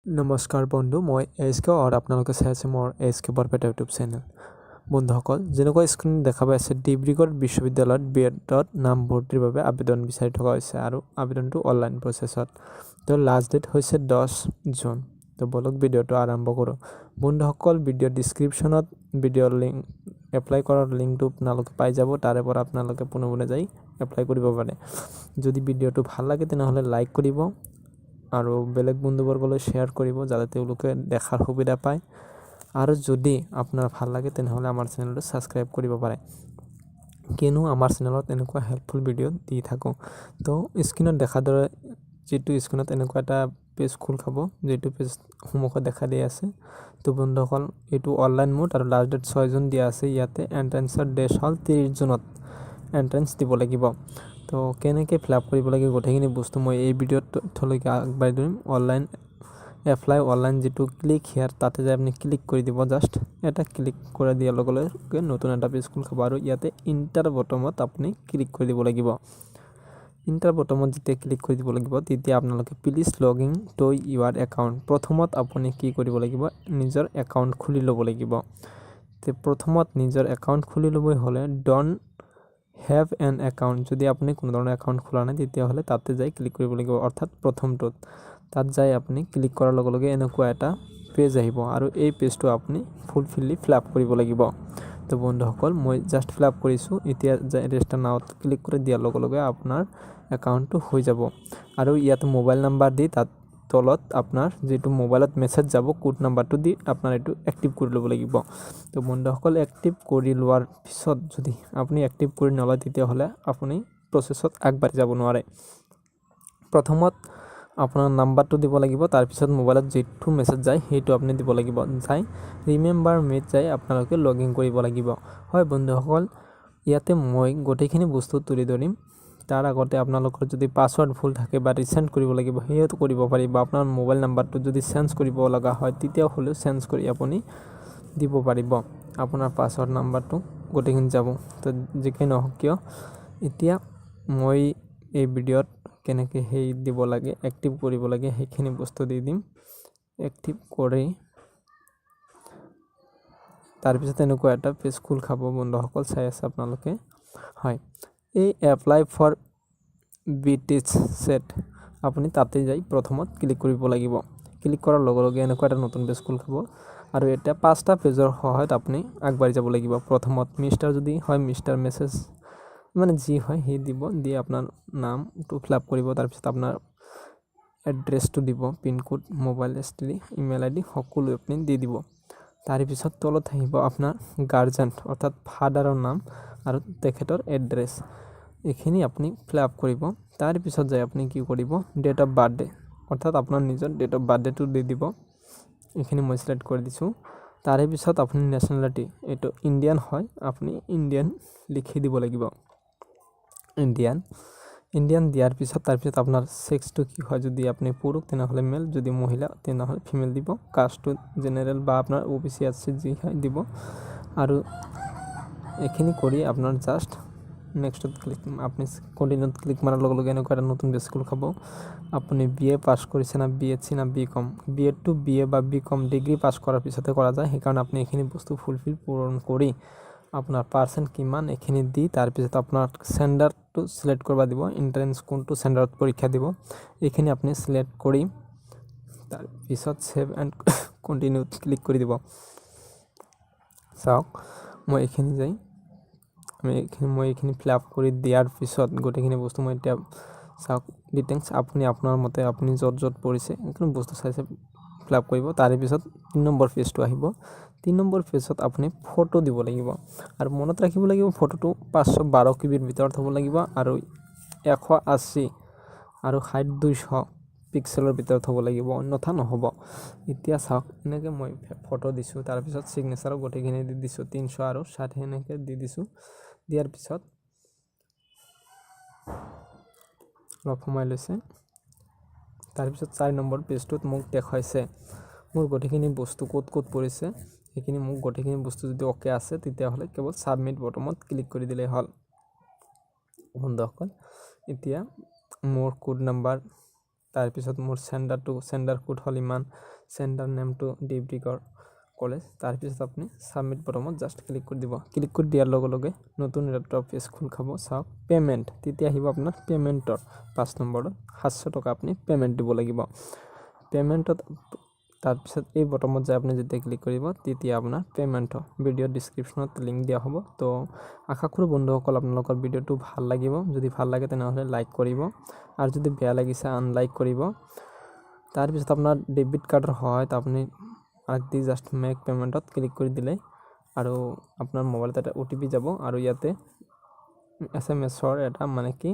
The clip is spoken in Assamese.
নমস্কাৰ বন্ধু, মই এছ.কে আৰু আপোনালোকে চাই আছে মোৰ এছ.কে বৰপেটা ইউটিউব চেনেল। বন্ধুসকল, যেনেকৈ স্ক্ৰীনত দেখা পাই আছে, ডিব্ৰুগড় বিশ্ববিদ্যালয়ত B.Ed.ত নাম ভৰ্তিৰ বাবে আবেদন বিচাৰি থকা হৈছে আৰু আবেদনটো অনলাইন প্ৰচেছত। তো লাষ্ট ডেট হৈছে 10 জুন। তো বলক ভিডিঅ'টো আৰম্ভ কৰোঁ। বন্ধুসকল, ভিডিঅ' ডিছক্ৰিপশ্যনত ভিডিঅ'ৰ লিংক এপ্লাই কৰাৰ লিংকটো আপোনালোকে পাই যাব। তাৰে পৰা আপোনালোকে পোনে যাই এপ্লাই কৰিব পাৰে। যদি ভিডিঅ'টো ভাল লাগে তেনেহ'লে লাইক কৰিব আৰু বেলেগ বন্ধুবৰ্গলৈ শ্বেয়াৰ কৰিব যাতে তেওঁলোকে দেখাৰ সুবিধা পায়। আৰু যদি আপোনাৰ ভাল লাগে তেনেহ'লে আমাৰ চেনেলটো ছাবস্ক্ৰাইব কৰিব পাৰে, কিয়নো আমাৰ চেনেলত এনেকুৱা হেল্পফুল ভিডিঅ' দি থাকোঁ। তো স্ক্ৰীনত দেখাৰ দৰে যিটো স্ক্ৰীনত এনেকুৱা এটা পেজ খোল খাব, যিটো পেজ সন্মুখত দেখা দি আছে। তো বন্ধুসকল, এইটো অনলাইন মোড আৰু লাষ্ট ডেট 6 জুন দিয়া আছে। ইয়াতে এণ্ট্ৰেন্সৰ ডেট হ'ল 30 জুনত এণ্ট্ৰেন্স দিব লাগিব। তো কেনেকৈ ফিল আপ কৰিব লাগে গোটেইখিনি বস্তু মই এই ভিডিঅ'ত তথ্যলৈকে আগবাঢ়ি দিম। অনলাইন এপ্লাই অনলাইন যিটো ক্লিক হিয়াৰ, তাতে যাই আপুনি ক্লিক কৰি দিব। জাষ্ট এটা ক্লিক কৰি দিয়াৰ লগে লগে নতুন এটা পেজ খোল খাব আৰু ইয়াতে ইণ্টাৰ বটমত আপুনি ক্লিক কৰি দিব লাগিব। ইণ্টাৰ বটমত যেতিয়া ক্লিক কৰি দিব লাগিব, তেতিয়া আপোনালোকে please log in to your account. প্ৰথমত আপুনি কি কৰিব লাগিব, নিজৰ একাউণ্ট খুলি ল'ব লাগিব। তো প্ৰথমত নিজৰ একাউণ্ট খুলি ল'বই হ'লে ডণ্ট হেভ এন একাউণ্ট, যদি আপুনি কোনো ধৰণৰ একাউণ্ট খোলা নাই তেতিয়াহ'লে তাতে যাই ক্লিক কৰিব লাগিব, অৰ্থাৎ প্ৰথমটোত। তাত যাই আপুনি ক্লিক কৰাৰ লগে লগে এনেকুৱা এটা পেজ আহিব আৰু এই পেজটো আপুনি ফুলফিলি ফিল আপ কৰিব লাগিব। তো বন্ধুসকল, মই জাষ্ট ফিল আপ কৰিছোঁ। এতিয়া ৰেজিষ্টাৰ নাওত ক্লিক কৰি দিয়াৰ লগে লগে আপোনাৰ একাউণ্টটো হৈ যাব আৰু ইয়াত মোবাইল নাম্বাৰ দি তাত তলত আপোনাৰ যিটো মোবাইলত মেছেজ যাব, কোড নাম্বাৰটো দি আপোনাৰ এইটো এক্টিভ কৰি ল'ব লাগিব। তো বন্ধুসকল, এক্টিভ কৰি লোৱাৰ পিছত যদি আপুনি এক্টিভ কৰি নলয় তেতিয়াহ'লে আপুনি প্ৰচেছত আগবাঢ়ি যাব নোৱাৰে। প্ৰথমত আপোনাৰ নাম্বাৰটো দিব লাগিব, তাৰপিছত মোবাইলত যিটো মেছেজ যায় সেইটো আপুনি দিব লাগিব। যাই ৰিমেম্বাৰ মিত যাই আপোনালোকে লগ ইন কৰিব লাগিব। হয় বন্ধুসকল, ইয়াতে মই গোটেইখিনি বস্তু তুলি ধৰিম। তাৰ আগতে আপোনালোকৰ যদি পাছৱৰ্ড ভুল থাকে বা ৰিচেণ্ট কৰিব লাগিব সেইটো কৰিব পাৰিব। আপোনাৰ মোবাইল নাম্বাৰটো যদি চেঞ্জ কৰিব লগা হয় তেতিয়াও হ'লেও চেঞ্জ কৰি আপুনি দিব পাৰিব। আপোনাৰ পাছৱৰ্ড নাম্বাৰটো গোটেইখিনি যাব। তো যিকি নহওক কিয়, এতিয়া মই এই ভিডিঅ'ত কেনেকৈ সেই দিব লাগে, এক্টিভ কৰিব লাগে সেইখিনি বস্তু দি দিম। এক্টিভ কৰি তাৰপিছত এনেকুৱা এটা পেজ খোল খাব। বন্ধুসকল চাই আছে আপোনালোকে। হয়, এই এপ্লাই ফৰ BTech সেট আপুনি তাতে যাই প্ৰথমত ক্লিক কৰিব লাগিব। ক্লিক কৰাৰ লগে লগে এনেকুৱা এটা নতুন পেজ খোল খাব আৰু এতিয়া 5টা পেজৰ সহায়ত আপুনি আগবাঢ়ি যাব লাগিব। প্ৰথমত মিষ্টাৰ যদি হয় মিষ্টাৰ মেছেজ মানে যি হয় সেই দিব, দি আপোনাৰ নামটো ফিল আপ কৰিব। তাৰপিছত আপোনাৰ এড্ৰেছটো দিব, pincode, mobile history, email ID সকলো আপুনি দি দিব। তাৰপিছত তলত আহিব আপোনাৰ গাৰ্জেন অৰ্থাৎ ফাদাৰৰ নাম আৰু তেখেতৰ এড্ৰেছ, এইখিনি আপুনি ফিল আপ কৰিব। তাৰপিছত যাই আপুনি কি কৰিব, ডেট অফ বাৰ্থডে অৰ্থাৎ আপোনাৰ নিজৰ ডেট অফ বাৰ্থডেটো দি দিব। এইখিনি মই ছিলেক্ট কৰি দিছোঁ। তাৰে পিছত আপুনি নেশ্যনেলিটি, এইটো ইণ্ডিয়ান হয়, আপুনি ইণ্ডিয়ান লিখি দিব লাগিব। ইণ্ডিয়ান দিয়াৰ পিছত তাৰপিছত আপোনাৰ ছেক্সটো কি হয়, যদি আপুনি পুৰুষ তেনেহ'লে মেল, যদি মহিলা তেনেহ'লে ফিমেল দিব। কাষ্টটো জেনেৰেল বা আপোনাৰ OBC SC যি হয় দিব। আৰু এইখিনি কৰি আপোনাৰ জাষ্ট নেক্সটত ক্লিক, আপুনি কণ্টিনিউত ক্লিক মাৰাৰ লগে লগে এনেকুৱা এটা নতুন পেজ খোল খাব। আপুনি BA পাছ কৰিছে না BSc না BCom, B.Ed to BA বা BCom ডিগ্ৰী পাছ কৰাৰ পিছতে কৰা যায়। সেইকাৰণে আপুনি এইখিনি বস্তু ফুলফিল পূৰণ কৰি আপোনাৰ পাৰ্চেণ্ট কিমান এইখিনি দি তাৰপিছত আপোনাৰ চেণ্টাৰটো ছিলেক্ট কৰিব দিব। এণ্ট্ৰেন্স কোনটো চেণ্টাৰত পৰীক্ষা দিব এইখিনি আপুনি ছিলেক্ট কৰি তাৰপিছত ছেভ এণ্ড কণ্টিনিউত ক্লিক কৰি দিব। চাওক মই এইখিনি ফিল আপ কৰি দিয়াৰ পিছত গোটেইখিনি বস্তু মই এতিয়া চাওক ডিটেইলছ আপুনি আপোনাৰ মতে আপুনি য'ত পৰিছে এইখিনি বস্তু চাইছে ফিল আপ কৰিব। তাৰে পিছত 3 নম্বৰ পেজটো আহিব। 3 নম্বৰ পেজত আপুনি ফটো দিব লাগিব আৰু মনত ৰাখিব লাগিব ফটোটো 512 KBৰ ভিতৰত হ'ব লাগিব আৰু 180 আৰু হাইট 200 পিক্সেলৰ ভিতৰত হ'ব লাগিব, অন্যথা নহ'ব। এতিয়া চাওক এনেকৈ মই ফটো দিছোঁ, তাৰপিছত ছিগনেচাৰো গোটেইখিনি দি দিছোঁ, 300 আৰু 60 এনেকৈ দি দিছোঁ। দিয়াৰ পিছত অলপ সময় লৈছে। তাৰপিছত 4 নম্বৰ পেজটোত মোক দেখুৱাইছে মোৰ গোটেইখিনি বস্তু ক'ত পৰিছে, সেইখিনি মোক গোটেইখিনি বস্তু যদি অ'কে আছে তেতিয়াহ'লে কেৱল ছাবমিট বটমত ক্লিক কৰি দিলেই হ'ল। বন্ধুসকল, এতিয়া মোৰ কোড নাম্বাৰ, তাৰপিছত মোৰ চেণ্ডাৰ কোড হ'ল ইমান, চেণ্টাৰ নেমটো ডিব্ৰুগড় কলেজ। তাৰপিছত আপুনি ছাবমিট বটনত জাষ্ট ক্লিক কৰি দিব। ক্লিক কৰি দিয়াৰ লগে লগে নতুন এটা পেজ খোল খাব। চাওক পে'মেণ্ট, তেতিয়া আহিব আপোনাৰ পে'মেণ্টৰ 5 নম্বৰত 700 টকা আপুনি পে'মেণ্ট দিব লাগিব। পে'মেণ্টত তাৰপিছত এই বটমত যায় আপুনি যেতিয়া ক্লিক কৰিব তেতিয়া আপোনাৰ পে'মেণ্ট ভিডিঅ' ডিছক্ৰিপশ্যনত লিংক দিয়া হ'ব। তো আশা কৰোঁ বন্ধুসকল আপোনালোকৰ ভিডিঅ'টো ভাল লাগিব। যদি ভাল লাগে তেনেহ'লে লাইক কৰিব, আৰু যদি বেয়া লাগিছে আনলাইক কৰিব। তাৰপিছত আপোনাৰ ডেবিট কাৰ্ডৰ সহায়ত আপুনি দি জাষ্ট মেক পে'মেণ্টত ক্লিক কৰি দিলে আৰু আপোনাৰ মোবাইলত এটা OTP যাব, আৰু ইয়াতে SMS এটা মানে কি